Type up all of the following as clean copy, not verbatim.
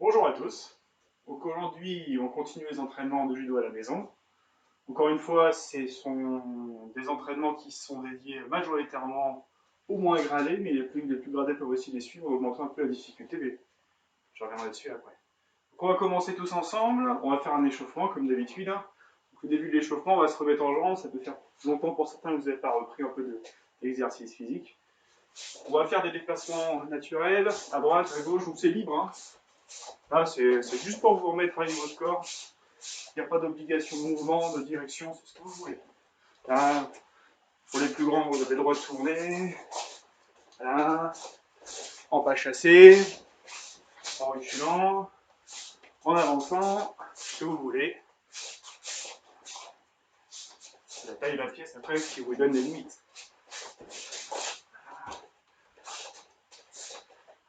Bonjour à tous. Donc aujourd'hui, on continue les entraînements de judo à la maison. Encore une fois, ce sont des entraînements qui sont dédiés majoritairement aux moins gradés, mais les plus gradés peuvent aussi les suivre, augmentant un peu la difficulté, mais je reviendrai dessus après. Donc on va commencer tous ensemble, on va faire un échauffement comme d'habitude. Au début de l'échauffement, on va se remettre en jambes, ça peut faire longtemps pour certains que vous n'avez pas repris un peu d'exercice physique. On va faire des déplacements naturels, à droite, à gauche, donc c'est libre. Là, c'est juste pour vous remettre à niveau de corps. Il n'y a pas d'obligation de mouvement, de direction, c'est ce que vous voulez. Là, pour les plus grands, vous avez le droit de tourner. Là, en pas chassé, en reculant, en avançant, ce que vous voulez. C'est la taille de la pièce après qui vous donne les limites.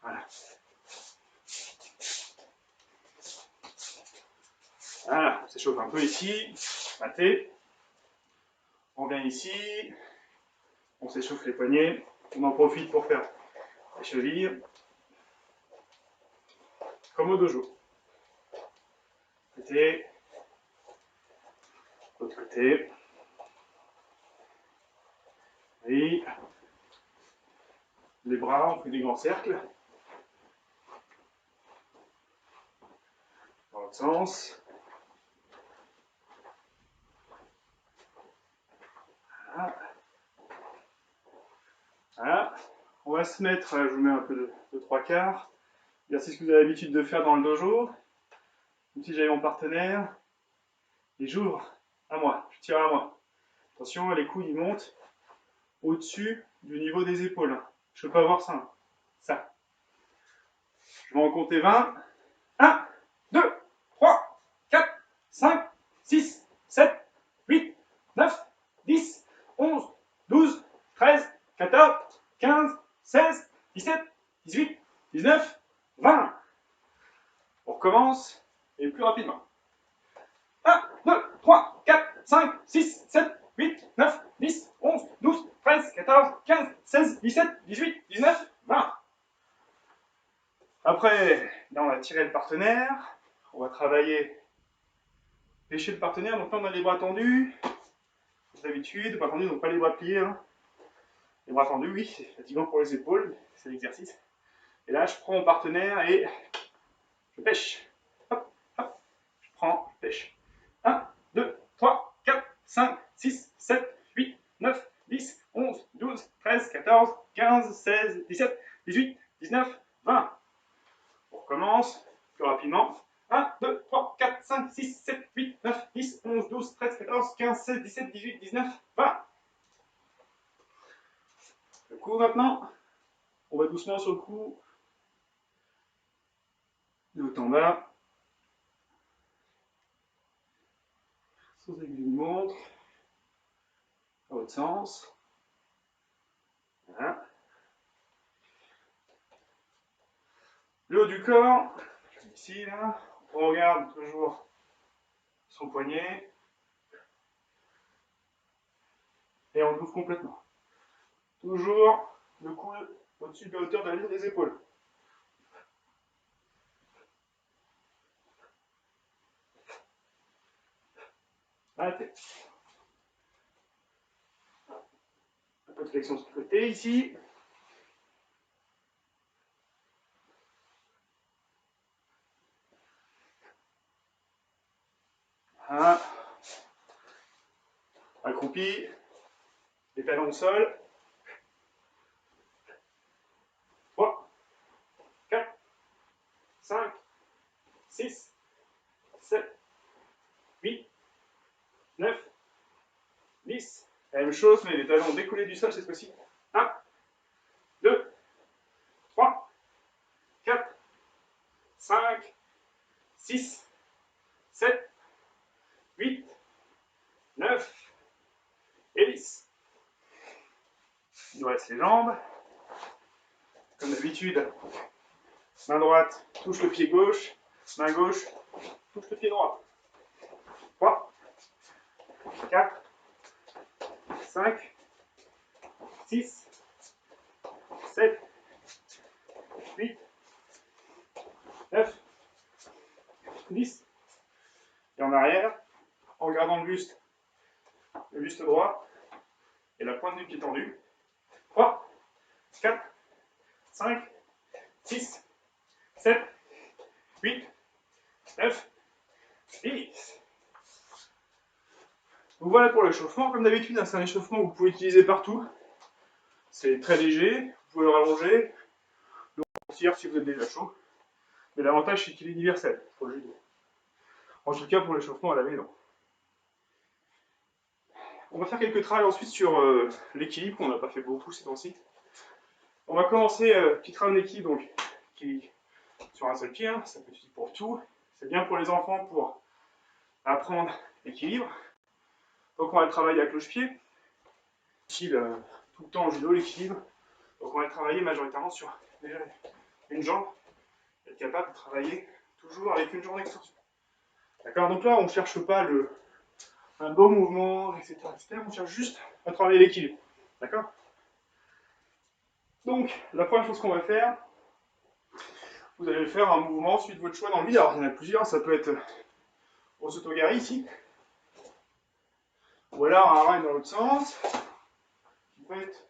Voilà. Voilà, on s'échauffe un peu ici, maté. On vient ici, on s'échauffe les poignets. On en profite pour faire les chevilles. Comme au dojo. Côté, l'autre côté. Oui. Les bras, on fait des grands cercles. Dans l'autre sens. Voilà. Voilà. On va se mettre, je vous mets un peu de trois quarts. Exercice que vous avez l'habitude de faire dans le dojo. Comme si j'avais mon partenaire. Et j'ouvre à moi, je tire à moi. Attention, les coudes ils montent au-dessus du niveau des épaules. Je ne peux pas voir ça. Ça. Je vais en compter 20. 1, 2, 3, 4, 5, 6, 7, 8, 9, 10, 11, 12, 13, 14, 15, 16, 17, 18, 19, 20. On recommence et plus rapidement. 1, 2, 3, 4, 5, 6, 7, 8, 9, 10, 11, 12, 13, 14, 15, 16, 17, 18, 19, 20. Après, là, on va tirer le partenaire. On va travailler pêcher le partenaire. Donc là, on a les bras tendus. Comme d'habitude, bras tendus, donc pas les bras pliés. Les bras tendus, oui, c'est fatigant pour les épaules. C'est l'exercice. Et là, je prends mon partenaire et je pêche. Hop, hop. Je prends, je pêche. 1, 2, 3, 4, 5, 6, 7, 8, 9, 10, 11, 12, 13, 14, 15, 16, 17, 18, 19, 20. On recommence plus rapidement. 1, 2, 3, 4, 5, 6, 7, 8, 9, 10, 11, 12, 13, 14, 15, 16, 17, 18, 19, 20. Le coup maintenant. On va doucement sur le coup. De haut en bas. Sans aiguille de montre. Dans l'autre sens. Voilà. Le haut du corps. Je mets ici, là. On regarde toujours son poignet. Et on l'ouvre complètement. Toujours le coude au-dessus de la hauteur de la ligne des épaules. Arrêtez. Un peu de flexion sur le côté ici. Voilà. Accroupi. Les talons au sol. 3, 4, 5, 6, 7, 8, 9, 10. La même chose, mais les talons décollés du sol cette fois-ci. 1, 2, 3, 4, 5, 6, 7, 8, 9 et 10. Il nous reste les jambes. Comme d'habitude, main droite touche le pied gauche, main gauche touche le pied droit. 3, 4, 5, 6, 7, 8, 9 10. Et en arrière, en gardant le buste droit et la pointe du pied tendu. 3, 4, 5, 6, 7, 8, 9, 10. Donc voilà pour l'échauffement. Comme d'habitude, c'est un échauffement que vous pouvez utiliser partout. C'est très léger, vous pouvez le rallonger, le raccourcir si vous êtes déjà chaud. Mais l'avantage, c'est qu'il est universel pour le judo. En tout cas, pour l'échauffement à la maison. On va faire quelques travails ensuite sur l'équilibre, qu'on n'a pas fait beaucoup ces temps-ci. On va commencer petit travail d'équilibre, donc qui sur un seul pied, hein, ça peut être utile pour tout. C'est bien pour les enfants pour apprendre l'équilibre. Donc on va le travailler à cloche-pied. Utile tout le temps en judo, l'équilibre. Donc on va le travailler majoritairement sur déjà une jambe. Être capable de travailler toujours avec une jambe d'extension. D'accord? Donc là, on ne cherche pas un beau mouvement, etc., etc. On cherche juste à travailler l'équilibre. D'accord? Donc, la première chose qu'on va faire, vous allez faire un mouvement suite de votre choix dans le vide. Alors, il y en a plusieurs. Ça peut être au sotogari ici. Ou alors un rail dans l'autre sens. Qui peut être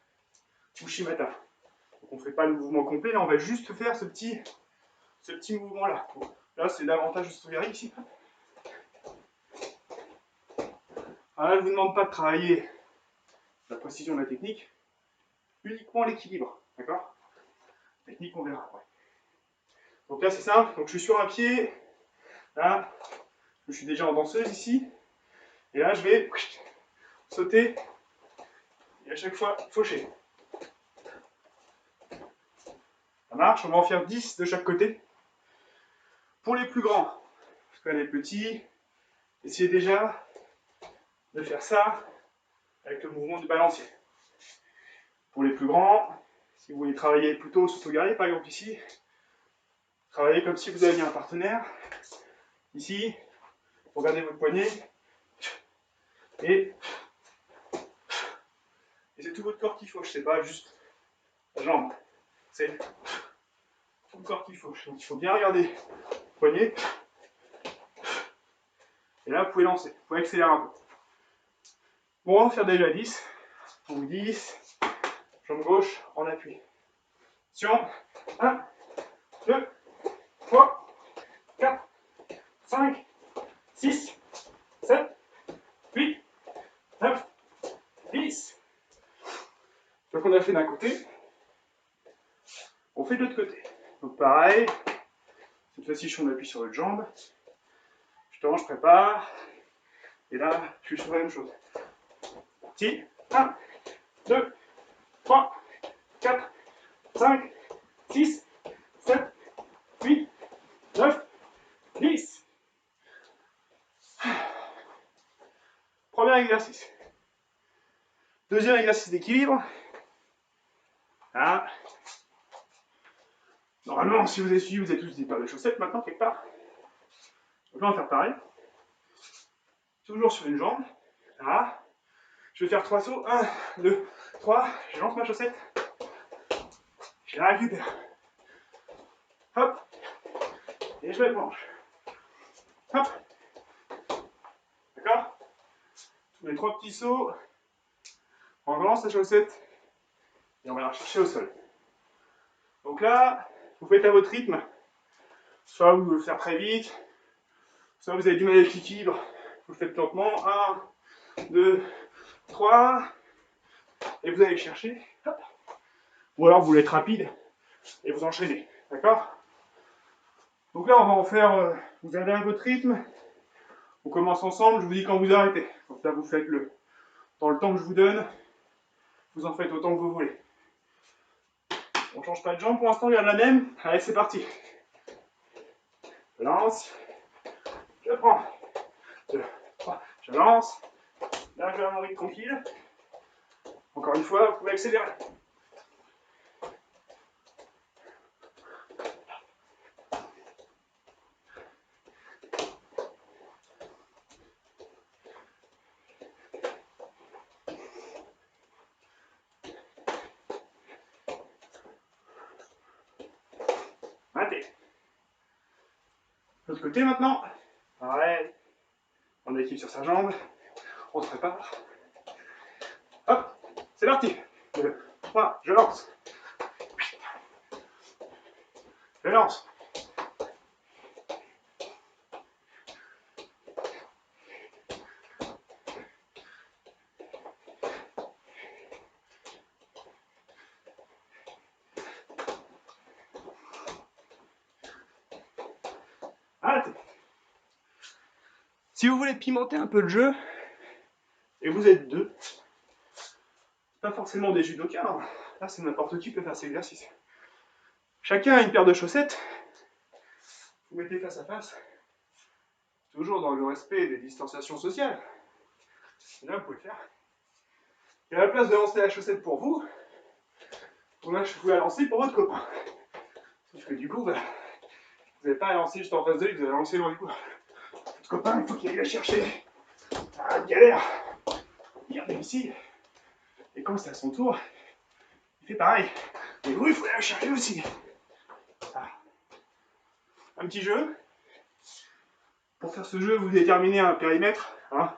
Ushimata. Donc, on ne fait pas le mouvement complet. Là, on va juste faire ce petit mouvement-là. Bon, là, c'est davantage le sotogari ici. Alors là, je ne vous demande pas de travailler la précision de la technique, uniquement l'équilibre. D'accord? Technique, on verra après. Donc là, c'est simple. Donc je suis sur un pied. Là, je suis déjà en danseuse ici. Et là, je vais sauter. Et à chaque fois, faucher. Ça marche. On va en faire 10 de chaque côté. Pour les plus grands, parce que les petits, essayez déjà de faire ça avec le mouvement du balancier. Pour les plus grands, si vous voulez travailler plutôt sotogari, par exemple ici, travaillez comme si vous aviez un partenaire. Ici, regardez votre poignet. Et c'est tout votre corps qui fauche, c'est pas juste la jambe. C'est tout le corps qui fauche. Donc il faut bien regarder le poignet. Et là, vous pouvez lancer. Vous pouvez accélérer un peu. Bon, on va en faire déjà 10. Donc 10. Jambe gauche en appui. Attention. 1, 2, 3, 4, 5, 6, 7, 8, 9, 10. Donc on a fait d'un côté. On fait de l'autre côté. Donc pareil. Cette fois-ci, je suis en appui sur l'autre jambe. Je prépare. Et là, je suis sur la même chose. Si. 1, 2, 3, 4, 5, 6, 7, 8, 9, 10. Premier exercice. Deuxième exercice d'équilibre. Là. Normalement, si vous avez suivi, vous avez tous des paires de chaussettes maintenant, quelque part. Donc là, on va faire pareil. Toujours sur une jambe. Là. Je vais faire 3 sauts. 1, 2, 3. Je lance ma chaussette. Je la récupère. Hop. Et je me penche. Hop. D'accord? Je mets 3 petits sauts. On relance la chaussette. Et on va la chercher au sol. Donc là, vous faites à votre rythme. Soit vous le faire très vite. Soit vous avez du mal avec l'équilibre. Vous le faites lentement. 1, 2, 3. Et vous allez chercher. Hop. Ou alors vous voulez être rapide. Et vous enchaînez. D'accord? Donc là, on va en faire. Vous allez à votre rythme. On commence ensemble. Je vous dis quand vous arrêtez. Donc là, vous faites dans le temps que je vous donne. Vous en faites autant que vous voulez. On ne change pas de jambe pour l'instant, on garde la même. Allez, c'est parti. Je lance. Je prends. 2, 3. Je lance. Là, je vais à mon rythme tranquille. Encore une fois, vous pouvez accélérer. Arrêtez. De l'autre côté maintenant. Pareil. On équipe sur sa jambe. On se prépare. Hop, c'est parti. 2, 3, je lance. Je lance. Arrêtez. Si vous voulez pimenter un peu le jeu, et vous êtes deux, pas forcément des judokas, hein. Là c'est n'importe qui peut faire cet exercice. Chacun a une paire de chaussettes, vous mettez face à face, toujours dans le respect des distanciations sociales. Et là vous pouvez faire. Et à la place de lancer la chaussette pour vous, vous pouvez la lancer pour votre copain. Sauf que du coup, bah, vous n'avez pas à lancer juste en face de lui, vous allez lancer loin du coup. Votre copain, il faut qu'il aille la chercher. Ah, galère. Il réussit. Et quand c'est à son tour, il fait pareil. Et vous, il faut aller la chercher aussi. Ah. Un petit jeu. Pour faire ce jeu, vous déterminez un périmètre. Hein,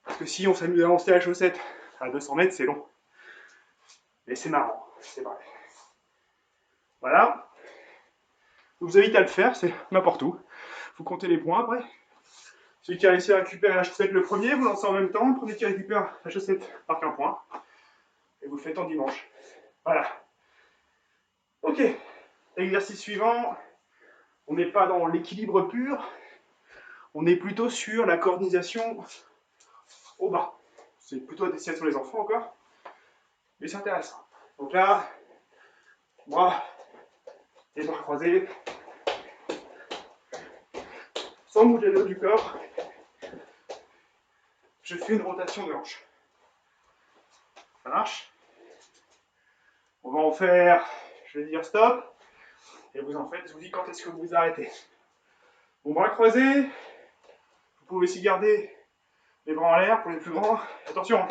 parce que si on s'amuse à lancer la chaussette à 200 mètres, c'est long. Mais c'est marrant, c'est vrai. Voilà. Je vous invite à le faire, c'est n'importe où. Vous comptez les points après. Celui qui a réussi à récupérer la chaussette le premier, vous lancez en même temps. Le premier qui récupère la chaussette marque un point. Et vous le faites en dimanche. Voilà. Ok. Exercice suivant. On n'est pas dans l'équilibre pur. On est plutôt sur la coordination au bas. C'est plutôt à dessiner sur les enfants encore. Mais c'est intéressant. Donc là, bras, les bras croisés. Sans bouger le haut du corps. Je fais une rotation de hanche. Ça marche? On va en faire, je vais dire stop. Et vous en faites, je vous dis quand est-ce que vous arrêtez. Bon, bras croisés. Vous pouvez aussi garder les bras en l'air pour les plus grands. Attention,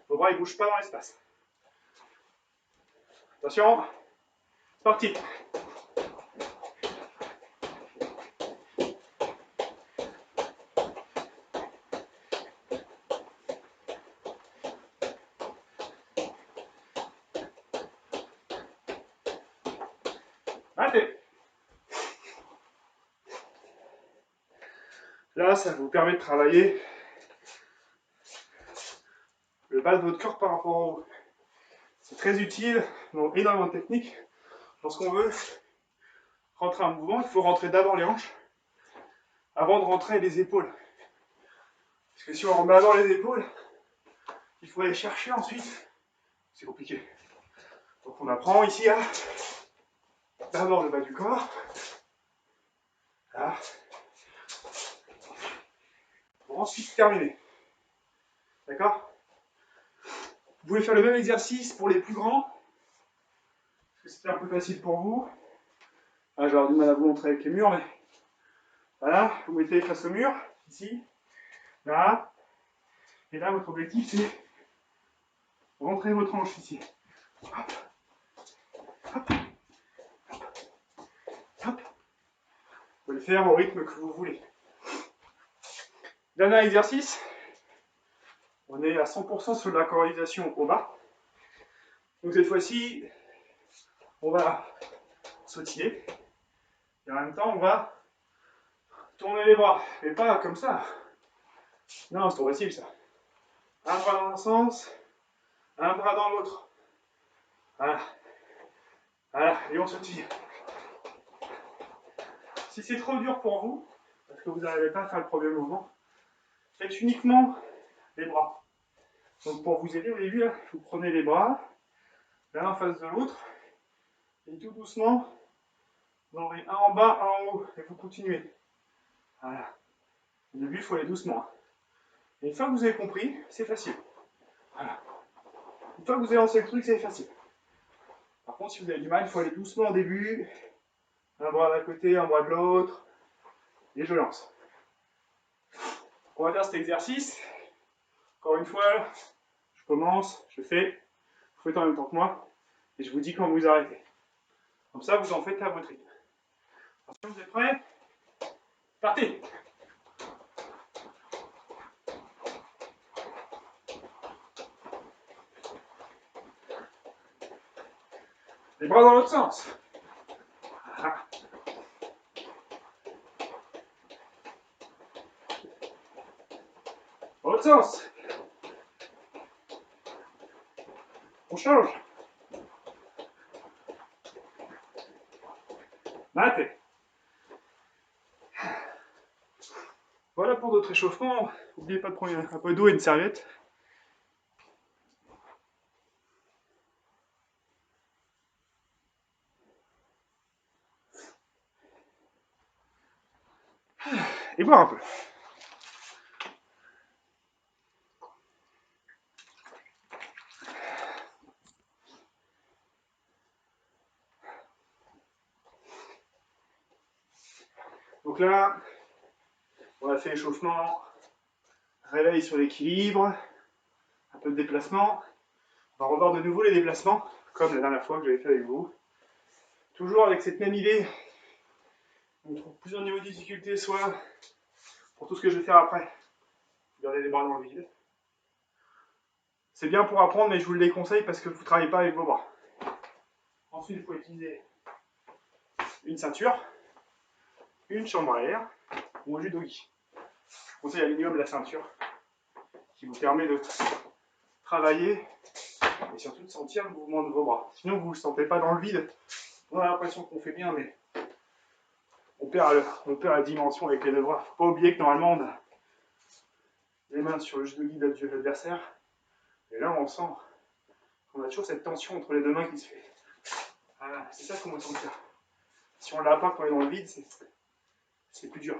vos bras ne bougent pas dans l'espace. Attention, c'est parti. Arrêtez. Là, ça vous permet de travailler le bas de votre corps par rapport en haut. C'est très utile dans énormément de techniques. Lorsqu'on veut rentrer un mouvement, il faut rentrer d'abord les hanches avant de rentrer les épaules. Parce que si on remet d'abord les épaules, il faut aller chercher ensuite. C'est compliqué. Donc on apprend ici à d'abord le bas du corps. Là. Pour ensuite terminer. D'accord? Vous pouvez faire le même exercice pour les plus grands. Parce que c'était un peu facile pour vous. Ah, j'aurais du mal à vous montrer avec les murs, mais voilà, vous mettez face au mur, ici, là, et là votre objectif c'est rentrer votre hanche ici. Hop, hop, hop. Vous pouvez le faire au rythme que vous voulez. Dernier exercice, on est à 100% sur la coordination au bas. Donc cette fois-ci, on va sautiller, et en même temps on va tourner les bras, mais pas comme ça. Non, c'est trop facile ça. Un bras dans un sens, un bras dans l'autre. Voilà. Voilà, et on sautille. Si c'est trop dur pour vous, parce que vous n'arrivez pas à faire le premier mouvement, faites uniquement les bras. Donc pour vous aider au début, là, vous prenez les bras, l'un en face de l'autre, et tout doucement, vous en avez un en bas, un en haut, et vous continuez. Voilà. Au début, il faut aller doucement. Et une fois que vous avez compris, c'est facile. Voilà. Une fois que vous avez lancé le truc, c'est facile. Par contre, si vous avez du mal, il faut aller doucement au début. Un bras d'un côté, un bras de l'autre. Et je lance. On va faire cet exercice. Encore une fois, je commence, je fais. Vous faites en même temps que moi. Et je vous dis quand vous arrêtez. Comme ça, vous en faites à votre rythme. Attention, vous êtes prêts? Partez! Les bras dans l'autre sens. Ah. Dans l'autre sens. On change. Matez. Voilà pour notre échauffement. N'oubliez pas de prendre un peu d'eau et une serviette. Et boire un peu. Donc là, on a fait échauffement, réveil sur l'équilibre, un peu de déplacement. On va revoir de nouveau les déplacements, comme la dernière fois que j'avais fait avec vous. Toujours avec cette même idée. On trouve plusieurs niveaux de difficulté, soit pour tout ce que je vais faire après, garder les bras dans le vide. C'est bien pour apprendre, mais je vous le déconseille parce que vous ne travaillez pas avec vos bras. Ensuite, il faut utiliser une ceinture, une chambre à air ou un judogi. Je conseille à minimum la ceinture qui vous permet de travailler et surtout de sentir le mouvement de vos bras. Sinon, vous ne le sentez pas dans le vide. On a l'impression qu'on fait bien, mais on perd la dimension avec les deux bras. Il ne faut pas oublier que normalement, on a les mains sur le judogi de l'adversaire. Et là, on sent qu'on a toujours cette tension entre les deux mains qui se fait. Voilà, c'est ça qu'on va sentir. Si on ne l'a pas quand on est dans le vide, c'est plus dur.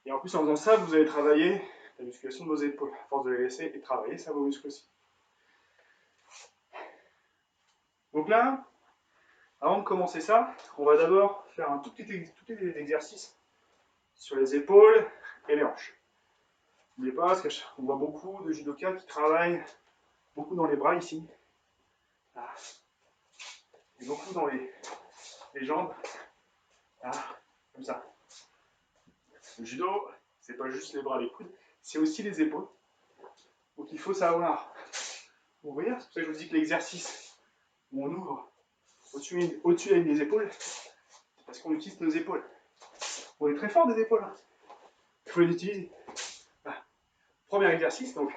Et en plus, en faisant ça, vous allez travailler la musculation de vos épaules. À force de les laisser et travailler, ça vos muscles aussi. Donc là, avant de commencer ça, on va d'abord faire un tout petit exercice sur les épaules et les hanches. N'oubliez pas, parce qu'on voit beaucoup de judokas qui travaillent beaucoup dans les bras ici. Là. Et beaucoup dans les jambes. Là, comme ça. Le judo, c'est pas juste les bras et les coudes, c'est aussi les épaules. Donc il faut savoir ouvrir. C'est pour ça que je vous dis que l'exercice où on ouvre au-dessus de la ligne des épaules, c'est parce qu'on utilise nos épaules. On est très fort des épaules. Hein. Il faut les utiliser. Voilà. Premier exercice. Donc,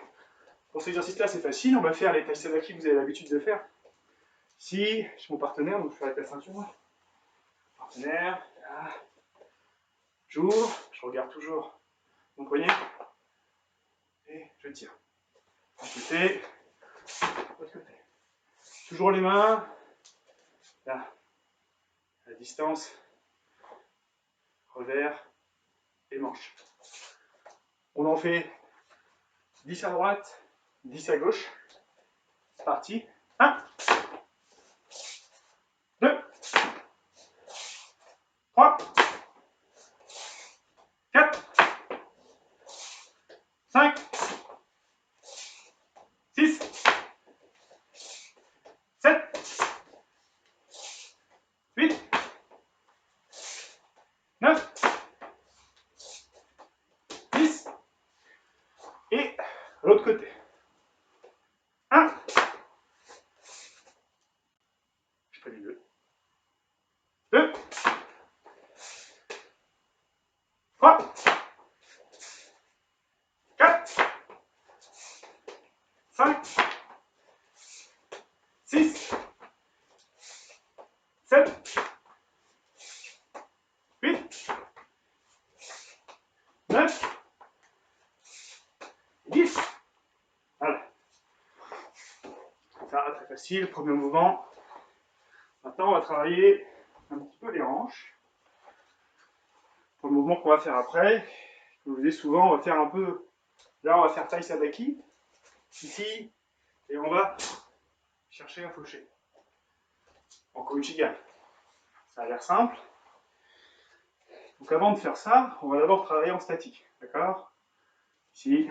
pour cet exercice-là, c'est facile. On va faire les tailles sadaki que vous avez l'habitude de faire. Ici, chez mon partenaire, donc je fais avec la ceinture. Partenaire, là. J'ouvre, je regarde toujours mon poignet et je tire. Un côté, l'autre côté. Toujours les mains, là, à la distance, revers et manche. On en fait 10 à droite, 10 à gauche. C'est parti. 1, 2, 3, 4, 5, 6, 7, 8, 9, 10. Et l'autre côté. 1, je fais les deux. 2, 3, 4, 5, 6, 7, 8, 9, 10. Voilà. Ça, très facile, premier mouvement. Maintenant, on va travailler un petit peu les hanches. Pour le mouvement qu'on va faire après, comme je vous dis souvent, on va faire un peu... Là, on va faire taille sadaki, ici, et on va chercher un fauché. En Koichigan. Ça a l'air simple. Donc avant de faire ça, on va d'abord travailler en statique. D'accord? Ici.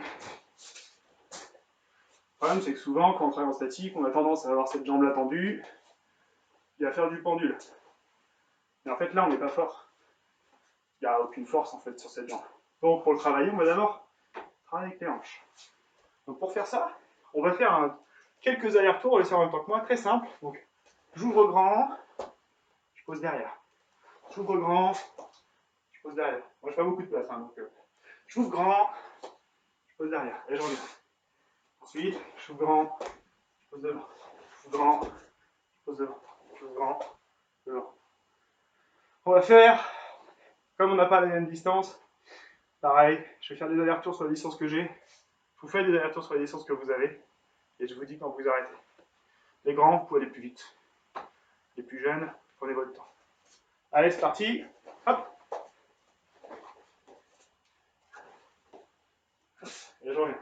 Le problème, c'est que souvent, quand on travaille en statique, on a tendance à avoir cette jambe-là tendue et à faire du pendule. Mais en fait, là, on n'est pas fort. n'y a aucune force en fait sur cette jambe. Donc pour le travailler, on va d'abord travailler avec les hanches. Donc pour faire ça, on va faire quelques allers-retours, on va le faire en même temps que moi, très simple. Donc j'ouvre grand, je pose derrière. J'ouvre grand, je pose derrière. Moi je fais pas beaucoup de place, hein, donc j'ouvre grand, je pose derrière, et je reviens. Ensuite, j'ouvre grand, je pose devant. J'ouvre grand, je pose devant. J'ouvre grand, devant. On va faire, comme on n'a pas la même distance, pareil, je vais faire des allers-retours sur la distance que j'ai. Je vous fais des allers-retours sur la distance que vous avez, et je vous dis quand vous arrêtez. Les grands, vous pouvez aller plus vite. Les plus jeunes, prenez votre temps. Allez, c'est parti. Hop. Et je reviens.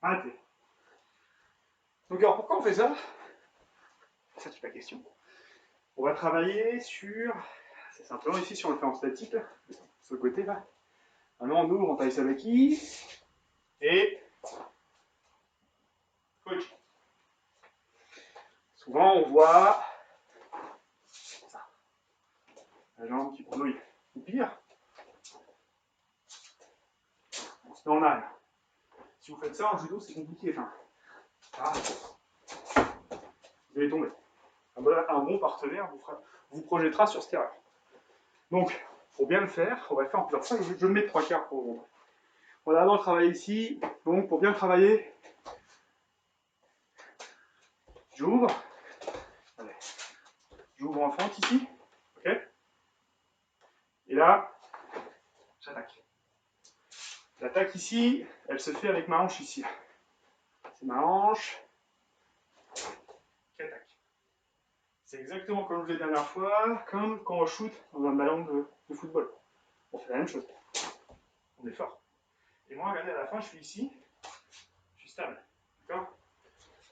Arrêtez. Donc alors pourquoi on fait ça? Ça c'est la question. On va travailler sur... C'est simplement ici si on le fait en statique, là, sur le côté là. Maintenant on ouvre, on taille sabaki. Et... coach. Souvent on voit... ça. La jambe qui pendouille. Ou pire. On se met en arrière. Si vous faites ça en judo, c'est compliqué. Enfin, ah, vous allez tomber. Un bon partenaire vous projettera sur cette erreur. Donc, pour bien le faire, on va le faire en plusieurs fois. Je le mets 3/4 pour vous. On va d'abord travailler ici. Donc, pour bien le travailler, j'ouvre. Allez. J'ouvre en fente ici. Ok. Et là, j'attaque. L'attaque ici, elle se fait avec ma hanche ici. C'est ma hanche qui attaque. C'est exactement comme je l'ai dit la dernière fois, comme quand on shoot dans un ballon de football. On fait la même chose. On est fort. Et moi, regardez, à la fin, je suis ici, je suis stable. D'accord?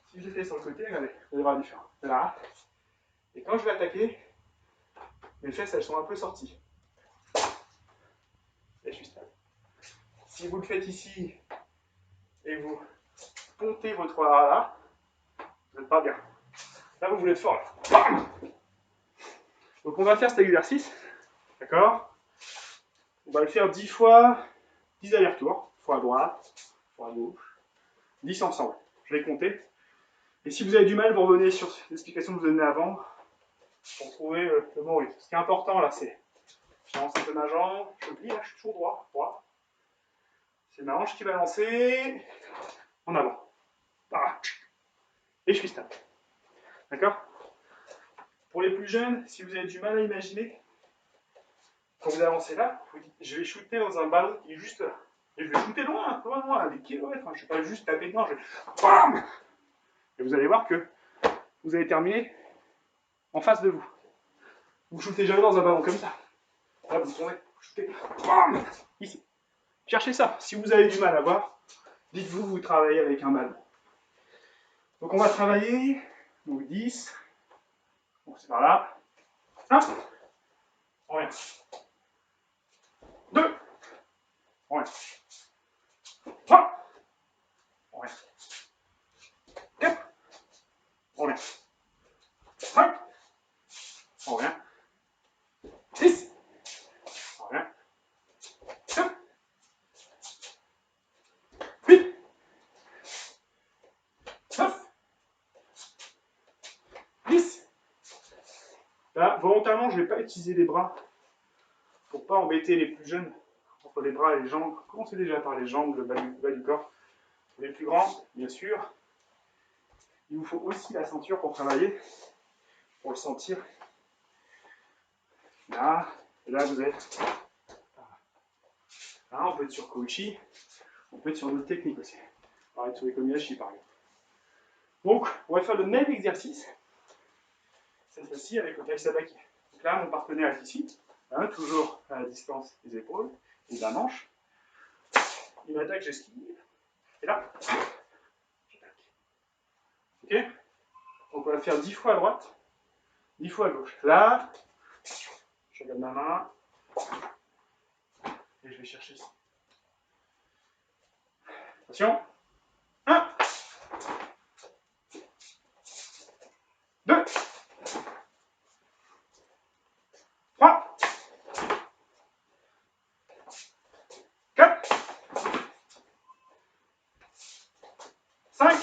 Si je fais sur le côté, regardez, vous allez voir la différence. Là. Et quand je vais attaquer, mes fesses, elles sont un peu sorties. Et je suis stable. Si vous le faites ici, et vous pontez votre bras là, vous n'êtes pas bien. Là, vous voulez être fort. Là. Bam. Donc, on va faire cet exercice. D'accord? On va le faire 10 fois, 10 allers-retours. Fois à droite, fois à gauche. 10 ensemble. Je vais compter. Et si vous avez du mal, vous revenez sur l'explication que je vous ai donnée avant pour trouver le bon rythme. Ce qui est important là, c'est je lance un peu ma jambe, je plie, là, je suis toujours droit. C'est ma hanche qui va lancer en avant. Ah. Et je suis stable. D'accord? Pour les plus jeunes, si vous avez du mal à imaginer, quand vous avancez là, vous dites je vais shooter dans un ballon qui est juste là. Et je vais shooter loin, à des kilomètres. Je ne vais pas juste taper dedans, je vais bam. Et vous allez voir que vous allez terminer en face de vous. Vous shootez jamais dans un ballon comme ça. Là, vous tournez, vous shootez, bam, ici. Cherchez ça. Si vous avez du mal à voir, dites-vous que vous travaillez avec un ballon. Donc on va travailler, donc 10, donc c'est par là, 1, on revient, 2, on revient, 3, on revient, 4, on revient, 5, on revient, 6, on revient, 7, 8, 9, 10. Là, volontairement, je ne vais pas utiliser les bras pour ne pas embêter les plus jeunes entre les bras et les jambes. Commencez déjà par les jambes, le bas du corps. Pour les plus grands, bien sûr, il vous faut aussi la ceinture pour travailler, pour le sentir. Là, et là vous êtes. Là, on peut être sur Kouchi, on peut être sur d'autres techniques aussi. On va être sur les Komiyashi par exemple. Donc, on va faire le même exercice, cette fois-ci avec le Tai Sabaki. Donc là, mon partenaire est ici, hein, toujours à la distance des épaules et de la manche. Il m'attaque, j'esquive. Et là, Ok? Donc on va faire 10 fois à droite, 10 fois à gauche. Là, je regarde ma main et je vais chercher ici. Attention. 1, 2, 3, 4, 5,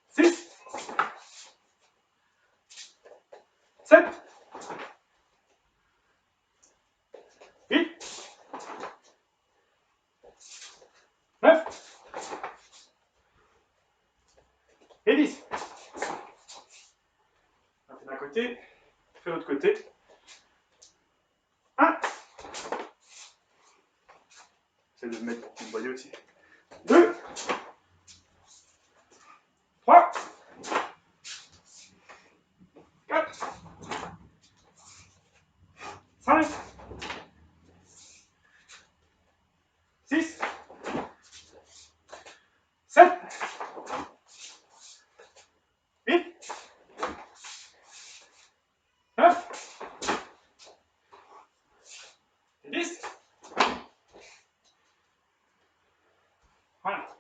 6, 7, 8, 9 et 10. On fait d'un côté, on fait de l'autre côté. 1. J'essaie de me mettre pour que vous voyez aussi. 2, 3, 4, 5, 6, 7, 8, 9 et 10. Voilà.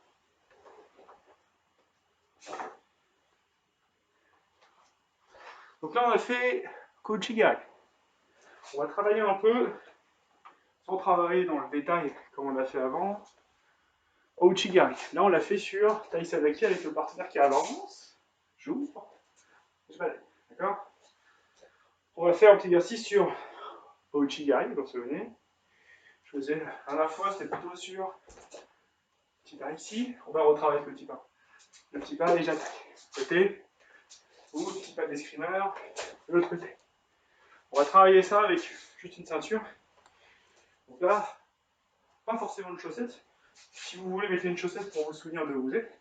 Donc là, on a fait Kouchigari. On va travailler un peu, sans travailler dans le détail comme on a fait avant, Ouchigari. Là, on l'a fait sur Tai Savaki avec le partenaire qui avance. J'ouvre. Je balaye. D'accord? On va faire un petit exercice sur Ouchigari, vous vous souvenez. Je faisais à la fois, c'était plutôt sur petit pas ici. On va retravailler le petit pas. Le petit pas et j'attaque. Côté, ou petit pas d'escrimeur, de l'autre côté. On va travailler ça avec juste une ceinture. Donc là, pas forcément une chaussette. Si vous voulez, mettez une chaussette pour vous souvenir de où vous êtes.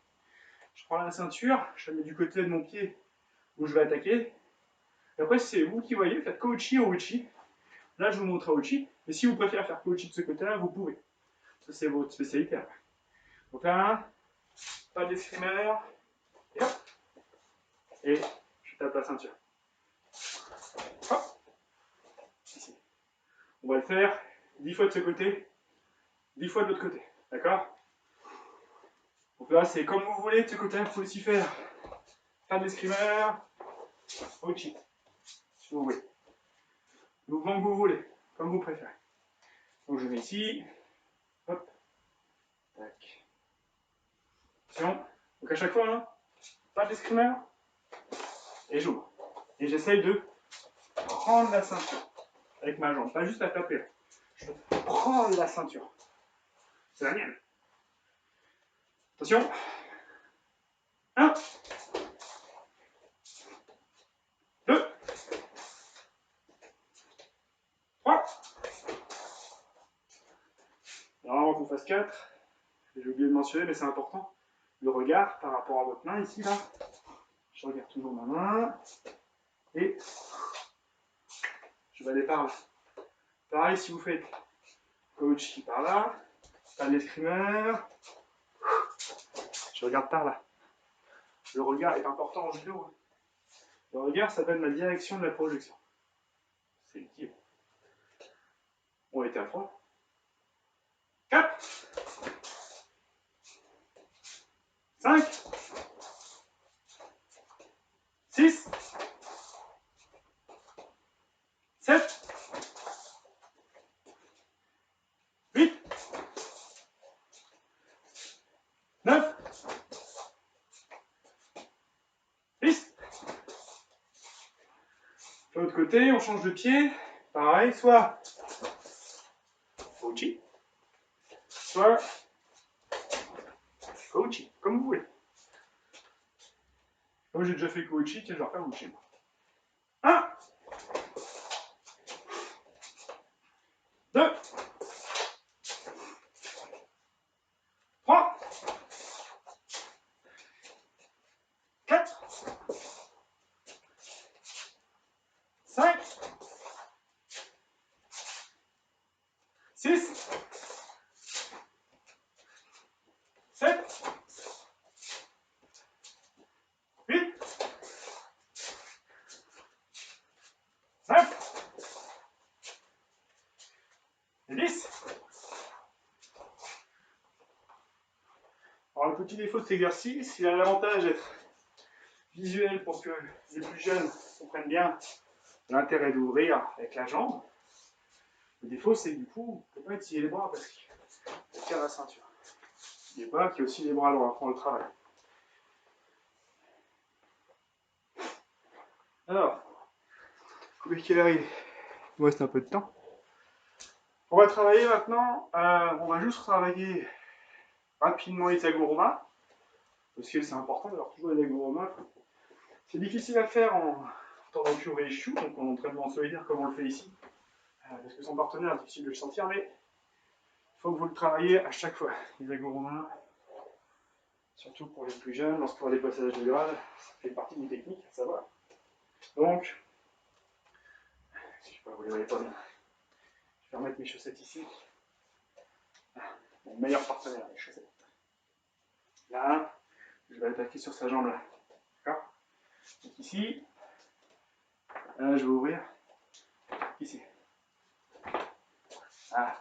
Je prends la ceinture, je la mets du côté de mon pied où je vais attaquer. Et après, c'est vous qui voyez, faites Kouchi ou Uchi. Là, je vous montre Uchi. Mais si vous préférez faire Kouchi de ce côté-là, vous pouvez. Ça, c'est votre spécialité. Donc là, pas d'escrimeur. Et hop. Et je tape la ceinture. Hop. Ici. On va le faire 10 fois de ce côté, 10 fois de l'autre côté. D'accord? Donc là, c'est comme vous voulez. De ce côté-là, il faut aussi faire pas d'escrimeur. Uchi. Si vous voulez. Le mouvement que vous voulez, comme vous préférez. Donc je vais ici, hop, tac. Attention, donc à chaque fois, hein, pas d'escrimeur, et j'ouvre. Et j'essaye de prendre la ceinture avec ma jambe, pas juste la taper. Je prends la ceinture. C'est la mienne. Attention. 1, 2, 3. Normalement qu'on fasse 4. J'ai oublié de mentionner, mais c'est important. Le regard par rapport à votre main ici, là. Je regarde toujours ma main. Et je vais aller par là. Pareil, si vous faites coach qui par là, pas d'escrimeur. Je regarde par là. Le regard est important en judo. Hein. Le regard, ça donne la direction de la projection. C'est utile. On était à 3. 4. 5. 6. 7. 8. 9. 10. De l'autre côté, on change de pied. Pareil, soit Kouchi, soit Kouchi, comme vous voulez. Moi j'ai déjà fait Kouchi, tiens, je vais refaire Kouchi. 1. 2. 3. 4. 5. 6. 7. Et 10. Alors, le petit défaut de cet exercice, il a l'avantage d'être visuel pour que les plus jeunes comprennent bien l'intérêt d'ouvrir avec la jambe. Le défaut, c'est que du coup, on ne peut pas étirer les bras parce qu'il tire la ceinture. N'oubliez pas qu'il y a aussi les bras droits pour le travail. Alors, combien qu'il arrive, il me reste un peu de temps. On va travailler maintenant, on va juste travailler rapidement les agouromas, parce que c'est important d'avoir toujours les agouromas. C'est difficile à faire en tendant pur et chou, donc en entraînement solidaire comme on le fait ici, parce que son partenaire est difficile de le sentir, mais il faut que vous le travaillez à chaque fois, les agouromas, surtout pour les plus jeunes, lorsqu'on a des passages de grade, ça fait partie des techniques à savoir. Donc, je sais pas, vous les voyez pas bien. Je vais remettre mes chaussettes ici. Mon meilleur partenaire, les chaussettes. Là, je vais attaquer sur sa jambe là. D'accord? Donc ici, là, je vais ouvrir ici. Ah.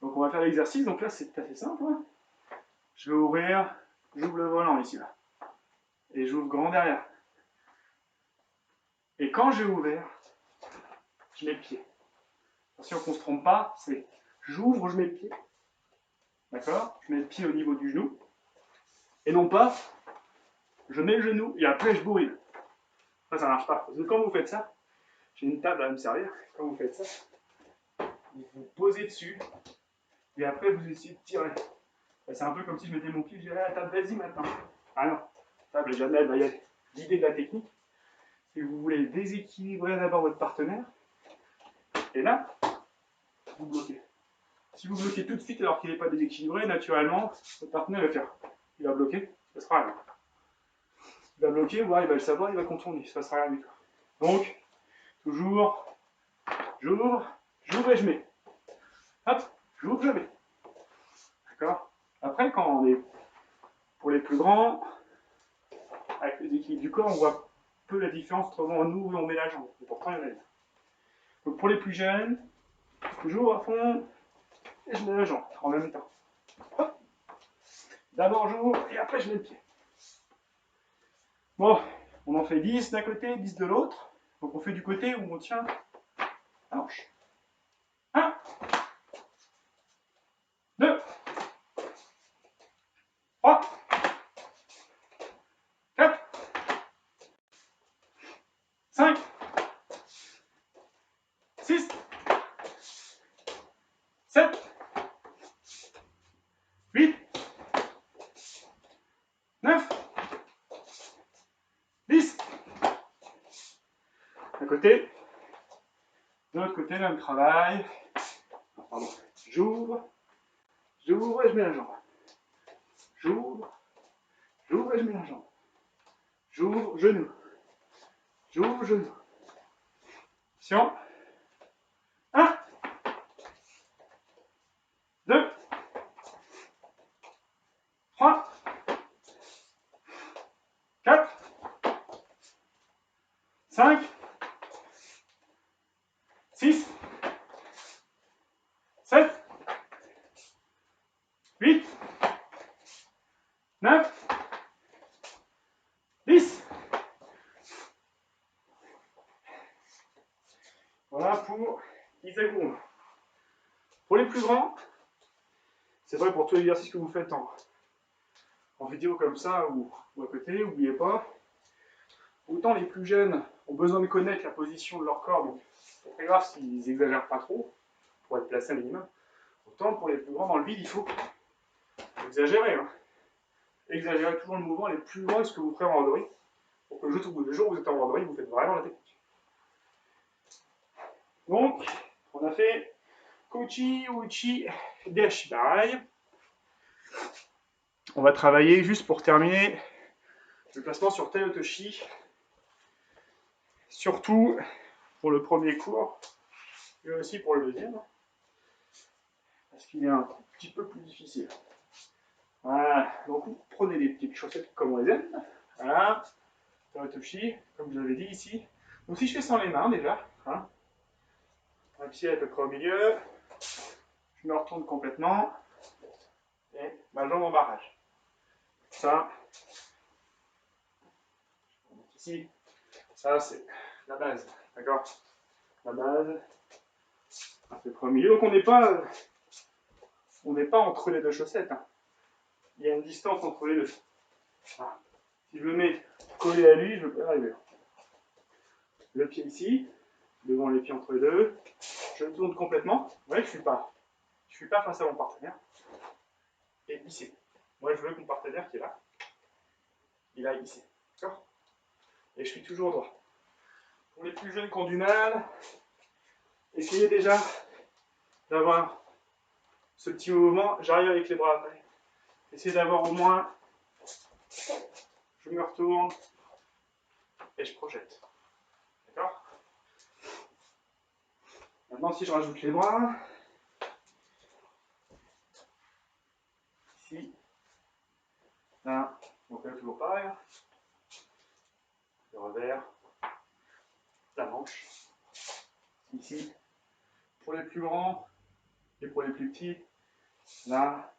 Donc on va faire l'exercice. Donc là, c'est assez simple. Hein. Je vais ouvrir, j'ouvre le volant ici là. Et j'ouvre grand derrière. Et quand j'ai ouvert, je mets le pied. Attention qu'on ne se trompe pas, c'est j'ouvre, je mets le pied. D'accord? Je mets le pied au niveau du genou. Et non pas, je mets le genou et après je bourrine. Ça ne marche pas. Parce que quand vous faites ça, j'ai une table à me servir. Quand vous faites ça, vous vous posez dessus et après vous essayez de tirer. C'est un peu comme si je mettais mon pied et je dirais à la table, vas-y maintenant. Ah non, la table jamais elle va y aller. L'idée de la technique, c'est que vous voulez déséquilibrer d'abord votre partenaire et là, vous bloquez. Si vous bloquez tout de suite alors qu'il n'est pas déséquilibré, naturellement, votre partenaire va faire. Il va bloquer, ça sera rien. Il va bloquer, ou alors il va le savoir, il va contourner, ça sera rien du tout. Donc, toujours, j'ouvre et je mets. Hop, j'ouvre, je mets. D'accord? Après, quand on est pour les plus grands, avec les équilibres du corps, on voit peu la différence entre on ouvre et on met la jambe. Et pourtant, il y en a une. Donc pour les plus jeunes, toujours à fond, et je mets la jambe en même temps. Hop. D'abord j'ouvre et après je mets le pied. Bon, on en fait 10 d'un côté, 10 de l'autre. Donc on fait du côté où on tient la hanche. 1, 2, 3, 4, 5, 6, 7, 8, 9, 10. D'un côté, de l'autre côté, même travail. Pardon. J'ouvre et je mets la jambe. J'ouvre et je mets la jambe. J'ouvre, genou. J'ouvre, genou. Attention. 1, 2, 3, 4, 5, 6, 7, 8, 9, 10. Voilà pour Isagoum. Pour les plus grands, c'est vrai pour tous les exercices que vous faites en vidéo comme ça ou à côté, n'oubliez pas, autant les plus jeunes ont besoin de connaître la position de leur corps, donc c'est très grave s'ils n'exagèrent pas trop, pour être placés à minimum. Autant pour les plus grands dans le vide, il faut exagérer. Hein. Exagérez toujours le mouvement les plus loin de ce que vous ferez en randonnée, pour que le jour où vous êtes en randonnée, vous faites vraiment la technique. Donc, on a fait Kochi, Uchi, Deshibai. On va travailler juste pour terminer le placement sur Teiotoshi. Surtout pour le premier cours et aussi pour le deuxième. Parce qu'il est un petit peu plus difficile. Voilà, donc vous prenez des petites chaussettes comme on les aime. Voilà, Teiotoshi, comme je l'avais dit ici. Donc si je fais sans les mains déjà, hein, Ma pied à peu près au milieu. Je me retourne complètement. Et ma jambe en barrage. Ça, ici, ça c'est la base. D'accord? La base, à peu près au milieu. Donc on n'est pas entre les deux chaussettes. Hein. Il y a une distance entre les deux. Voilà. Si je me mets collé à lui, je ne peux pas arriver. Le pied ici, devant les pieds entre les deux. Je me tourne complètement. Vous voyez que je ne suis pas face à mon partenaire. Et ici. Moi, je veux que mon partenaire qui est là, il aille ici. D'accord? Et je suis toujours droit. Pour les plus jeunes qui ont du mal, essayez déjà d'avoir ce petit mouvement. J'arrive avec les bras après. Essayez d'avoir au moins, je me retourne et je projette. D'accord? Maintenant, si je rajoute les bras, ici, là, donc là, toujours pareil. Le revers, la manche, ici. Pour les plus grands et pour les plus petits, là,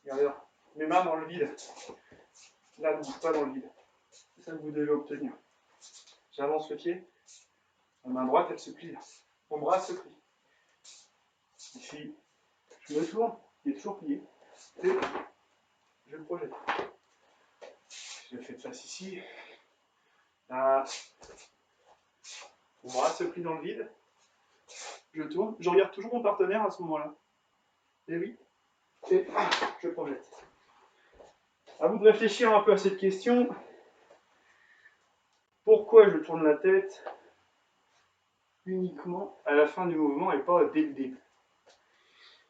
regardez, mes mains dans le vide. Là, ne bouge pas dans le vide. C'est ça que vous devez obtenir. J'avance le pied, la main droite, elle se plie là. Mon bras se plie. Ici, je me tourne, il est toujours plié. Et je le projette. Je le fais de face ici. Là, mon bras se plie dans le vide. Je tourne. Je regarde toujours mon partenaire à ce moment-là. Et oui. Et je projette. À vous de réfléchir un peu à cette question. Pourquoi je tourne la tête uniquement à la fin du mouvement et pas dès le début?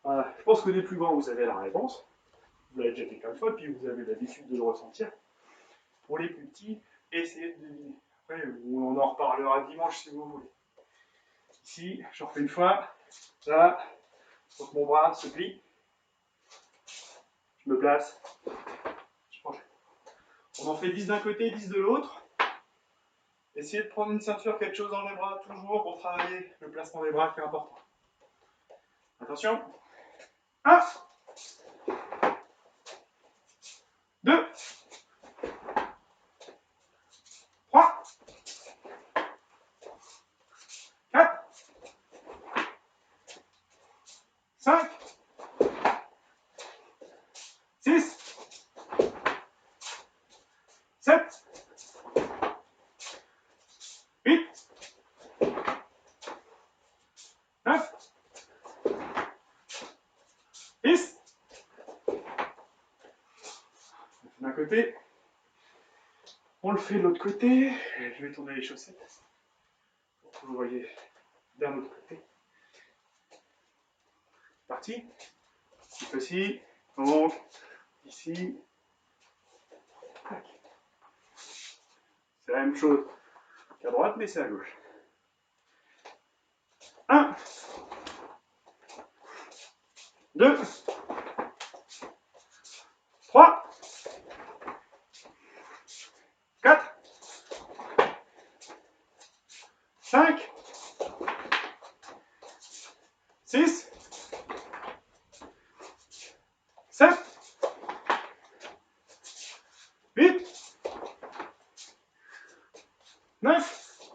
Voilà. Je pense que les plus grands, vous avez la réponse. Vous l'avez déjà fait plein de fois, puis vous avez l'habitude de le ressentir. Pour les plus petits, essayez de deviner. Après, on en reparlera dimanche si vous voulez. Ici, je refais une fois. Là, donc mon bras se plie. Je me place. Je projette. On en fait 10 d'un côté, 10 de l'autre. Essayez de prendre une ceinture, quelque chose dans les bras, toujours pour travailler le placement des bras qui est important. Attention. 1, 2, 3, 4, 5, 6, 7, 8, 9, 10. D'un côté. On le fait de l'autre côté. Je vais tourner les chaussettes pour que vous voyez d'un autre côté. Parti. Cette fois-ci, donc, ici. C'est la même chose qu'à droite, mais c'est à gauche. 1, 2, 3, 4, 5, 6, 7, 8, 9,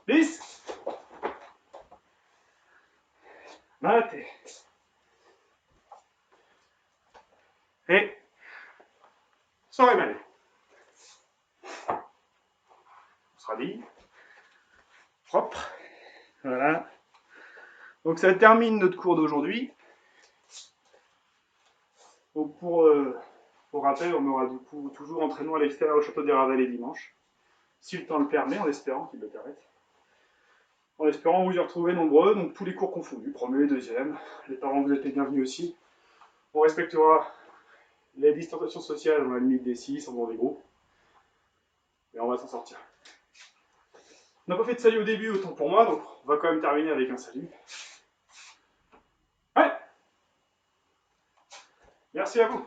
10, 20. Et sans rémaler. On se rhabille. Propre. Voilà. Donc ça termine notre cours d'aujourd'hui. Donc pour rappel, on aura du coup toujours entraînement à l'extérieur au château des Ravalets dimanche. Si le temps le permet, en espérant qu'il le permette. En espérant vous y retrouver nombreux, donc tous les cours confondus, premier, deuxième. Les parents, vous êtes les bienvenus aussi. On respectera les distanciations sociales dans la limite des 6, en faisant des groupes. Et on va s'en sortir. On n'a pas fait de salut au début, autant pour moi, donc on va quand même terminer avec un salut. Ouais. Merci à vous.